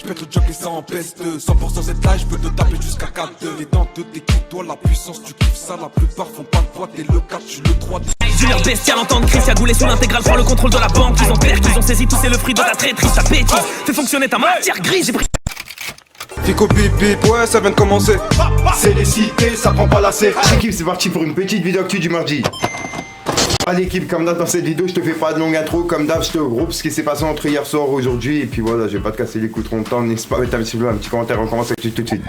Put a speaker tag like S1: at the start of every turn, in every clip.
S1: pète le jock et ça en peste. 100% cette live, je peux te taper jusqu'à 4-2. Les dents de tes kiffs, toi la puissance, tu kiffes ça. La plupart font pas de poids, t'es le 4, je suis le 3.
S2: J'ai l'air bestial, entendre Chris Yagoulé sous l'intégrale, prend le contrôle de la banque. Ils ont perdu, ils ont saisi tout, c'est le fruit de ta traîtrise. Ta bêtise fait fonctionner ta matière grise. J'ai pris.
S1: Fico bip bip, ouais, ça vient de commencer.
S3: C'est les cités, ça prend pas la C. L'équipe, c'est parti pour une petite vidéo actu du mardi. Allez l'équipe, comme d'hab dans cette vidéo, je te fais pas de longue intro. Comme d'hab, je te regroupe ce qui s'est passé entre hier soir et aujourd'hui. Et puis voilà, je vais pas te casser les coups trop longtemps. N'hésite pas à mettre un petit commentaire, on commence avec tout de suite.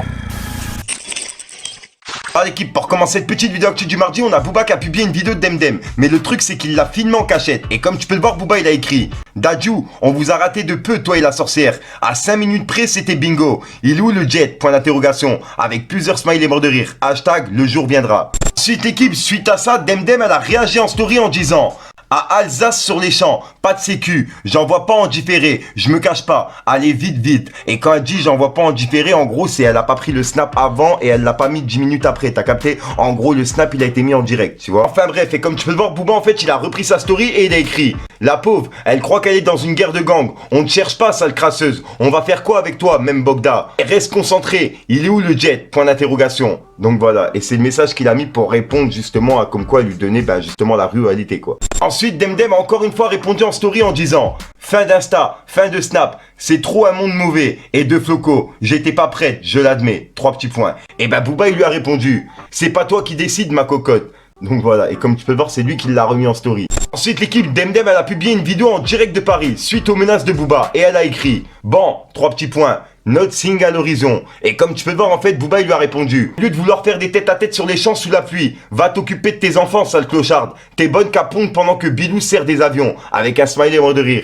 S3: Ah l'équipe, pour commencer cette petite vidéo actu du mardi, on a Booba qui a publié une vidéo de Demdem. Mais le truc c'est qu'il l'a filmé en cachette. Et comme tu peux le voir, Booba il a écrit: Dadju, on vous a raté de peu, toi et la sorcière. À 5 minutes près, c'était bingo. Il est où le jet? Point d'interrogation. Avec plusieurs smileys morts de rire. Hashtag le jour viendra. Suite l'équipe, suite à ça, Demdem elle a réagi en story en disant: à Alsace sur les champs, pas de sécu, j'en vois pas en différé, je me cache pas, allez vite vite. Et quand elle dit j'en vois pas en différé, en gros c'est elle a pas pris le snap avant et elle l'a pas mis 10 minutes après, t'as capté? En gros le snap il a été mis en direct, tu vois. Enfin bref, et comme tu peux le voir, Booba en fait il a repris sa story et il a écrit: la pauvre, elle croit qu'elle est dans une guerre de gang, on ne cherche pas sale crasseuse, on va faire quoi avec toi même Bogda? Reste concentré, il est où le jet? Point d'interrogation. Donc voilà, et c'est le message qu'il a mis pour répondre justement à comme quoi lui donner justement la réalité quoi. Ensuite, Demdem a encore une fois répondu en story en disant: fin d'Insta, fin de Snap, c'est trop un monde mauvais. Et de Floco, j'étais pas prête, je l'admets. 3 petits points. Et Booba il lui a répondu: c'est pas toi qui décide ma cocotte. Donc voilà, et comme tu peux le voir, c'est lui qui l'a remis en story. Ensuite, l'équipe Demdem elle a publié une vidéo en direct de Paris suite aux menaces de Booba. Et elle a écrit: bon, 3 petits points. Nothing à l'horizon. Et comme tu peux voir, en fait, Booba il lui a répondu: au lieu de vouloir faire des têtes à tête sur les champs sous la pluie, va t'occuper de tes enfants, sale clocharde. T'es bonne qu'à pondre pendant que Bilou sert des avions. Avec un smiley mort de rire.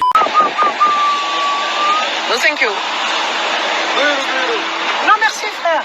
S4: No thank you. Non merci frère.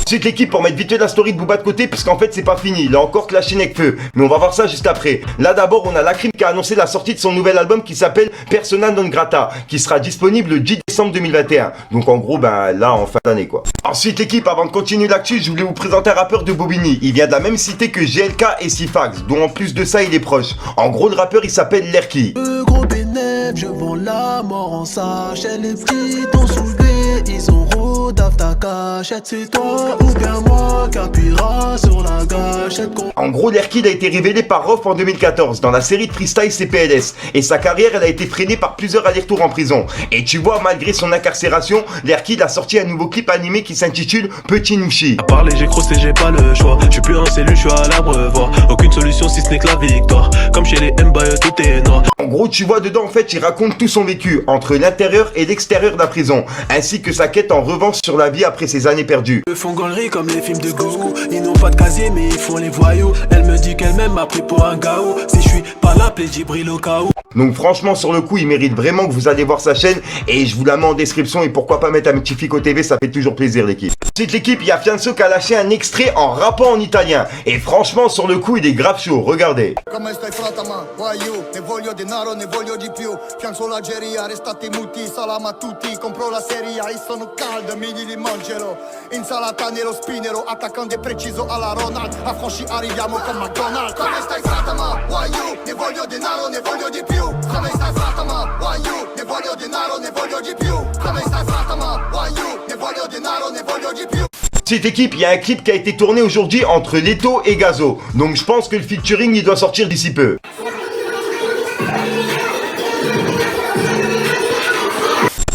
S3: Ensuite l'équipe, pour mettre vite fait la story de Booba de côté, puisqu'en fait c'est pas fini, il a encore clashé Nekfeu, mais on va voir ça juste après. Là d'abord on a Lacrim qui a annoncé la sortie de son nouvel album qui s'appelle Persona non grata, qui sera disponible le 10 décembre 2021, donc en gros là en fin d'année quoi. Ensuite l'équipe, avant de continuer l'actu, je voulais vous présenter un rappeur de Bobigny. Il vient de la même cité que GLK et Sifax, dont en plus de ça il est proche. En gros le rappeur il s'appelle Lerki.
S5: Le gros bénéf, je vends la mort en sachet. Les petits t'ont soulevé, ils ont rodave ta cachette. C'est toi ou bien moi qui appuiera sur la gâchette.
S3: En gros, Lerki a été révélé par Rof en 2014 dans la série de freestyle CPLS et sa carrière elle a été freinée par plusieurs allers-retours en prison. Et tu vois, malgré son incarcération, Lerki a sorti un nouveau clip animé qui s'intitule Petit Nouchi.
S6: À parler, j'ai crossé, j'ai pas le choix. Je suis plus en cellule, je suis à l'abreuvoir. Aucune solution si ce n'est que la victoire. Comme chez les Mbaye, tout est noir.
S3: En gros, tu vois dedans, en fait, il raconte tout son vécu entre l'intérieur et l'extérieur de la prison, ainsi que sa quête en revanche sur la vie après ses années perdues.
S5: Ils font gaulerie comme les films de gourou. Ils n'ont pas de casier mais ils font les voyous. Elle me dit qu'elle-même m'a pris pour un gaou. Si je suis pas là, plaît Djibril au cas où.
S3: Donc franchement sur le coup il mérite vraiment que vous allez voir sa chaîne et je vous la mets en description et pourquoi pas mettre un petit Fico TV, ça fait toujours plaisir l'équipe. Ensuite l'équipe, il y a Fianso qui a lâché un extrait en rappant en italien et franchement sur le coup il est grave chaud, regardez.
S7: Come stai fratama, voglio, ne voglio denaro, ne voglio di più. Fianco l'Algeria, restate muti, salam a tutti, compro la serie, io sono caldo, mini di mangelo. Insalata nello spinero, attaccante preciso alla Ronald, affranchi arriviamo con McDonald's. Come stai fratama, voglio, ne voglio denaro, ne voglio di più. Come stai fratama, voglio, ne voglio denaro, ne voglio di più. Come stai fratama, voglio, ne voglio denaro, ne voglio di più.
S3: Cette équipe, il y a un clip qui a été tourné aujourd'hui entre Leto et Gazo. Donc je pense que le featuring il doit sortir d'ici peu.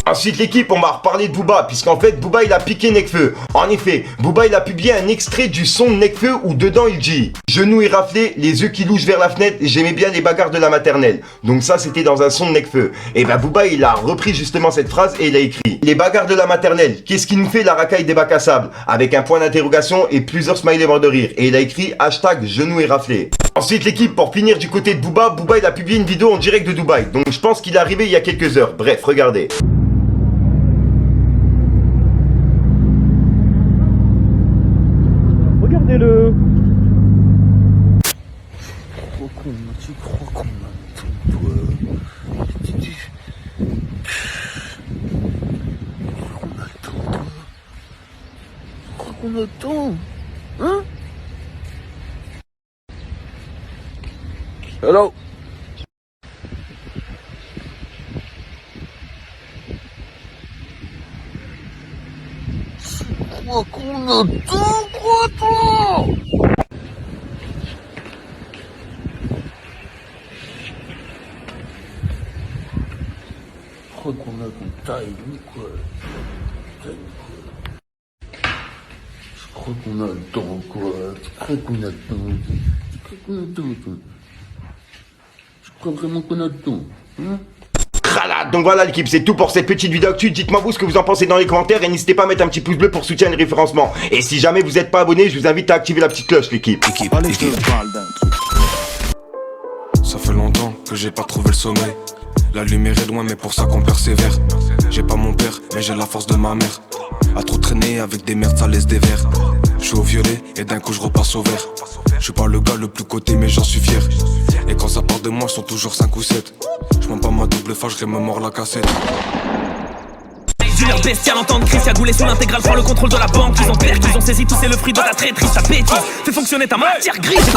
S3: Ensuite l'équipe, on va reparler de Booba, puisqu'en fait Booba il a piqué Nekfeu. En effet, Booba il a publié un extrait du son de Nekfeu où dedans il dit: genoux éraflés, les yeux qui louchent vers la fenêtre, j'aimais bien les bagarres de la maternelle. Donc ça c'était dans un son de Nekfeu. Et Booba il a repris justement cette phrase et il a écrit: les bagarres de la maternelle, qu'est-ce qui nous fait la racaille des bacs à sable? Avec un point d'interrogation et plusieurs smileys morts de rire. Et il a écrit hashtag genoux éraflés. Ensuite l'équipe, pour finir du côté de Booba, Booba il a publié une vidéo en direct de Dubaï. Donc je pense qu'il est arrivé il y a quelques heures. Bref, regardez.
S6: Regardez-le.
S5: Tu crois qu'on attend, toi? Tu crois qu'on attend? Hein? Hello?
S4: crois qu'on a tout, quoi, toi? Je crois qu'on a ton time, quoi. Je crois qu'on a le temps, quoi. Je crois qu'on a le temps. Je crois vraiment qu'on a le temps, hein?
S3: Donc voilà l'équipe, c'est tout pour cette petite vidéo actu. Dites-moi vous ce que vous en pensez dans les commentaires et n'hésitez pas à mettre un petit pouce bleu pour soutenir le référencement. Et si jamais vous n'êtes pas abonné, je vous invite à activer la petite cloche l'équipe.
S1: Ça fait longtemps que j'ai pas trouvé le sommeil. La lumière est loin mais pour ça qu'on persévère. J'ai pas mon père mais j'ai la force de ma mère. À trop traîner avec des merdes ça laisse des verres. Je suis au violet et d'un coup je repasse au vert. Je suis pas le gars le plus coté mais j'en suis fier. Et quand ça part de moi ils sont toujours 5 ou 7. Je prends pas ma double face, je me mords la cassette.
S2: Du l'air bestial, entendre Chris Cagoulé sous l'intégrale, prend le contrôle de la banque. Ils ont peur, qu'ils ont saisi tout, c'est le fruit de ta traîtrise. Ta bêtise fait fonctionner ta matière grise.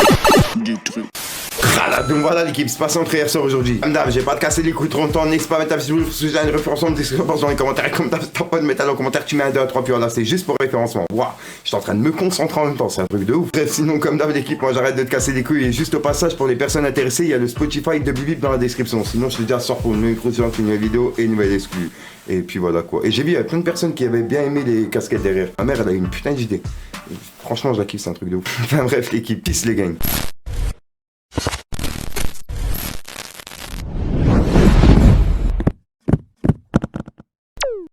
S3: Donc voilà l'équipe, c'est pas sans frère sur aujourd'hui. Madame, j'ai pas de casser les couilles trop longtemps, n'hésite pas à mettre un petit pouce bleu pour un référencement, dans les commentaires. Comme t'as pas de mettre dans les commentaires, tu mets un 2 à 3 puis voilà, c'est juste pour référencement. Waouh, je suis en train de me concentrer en même temps, c'est un truc de ouf. Bref, sinon comme d'hab l'équipe, moi j'arrête de te casser les couilles. Et juste au passage, pour les personnes intéressées, il y a le Spotify de Bibib dans la description. Sinon je te dis à ce soir pour une nouvelle vidéo et une nouvelle exclue. Et puis voilà quoi. Et j'ai vu il y a plein de personnes qui avaient bien aimé les casquettes derrière. Ma mère elle a eu une putain d'idée. Franchement je la kiffe, c'est un truc de ouf. Enfin bref l'équipe, peace les gangs.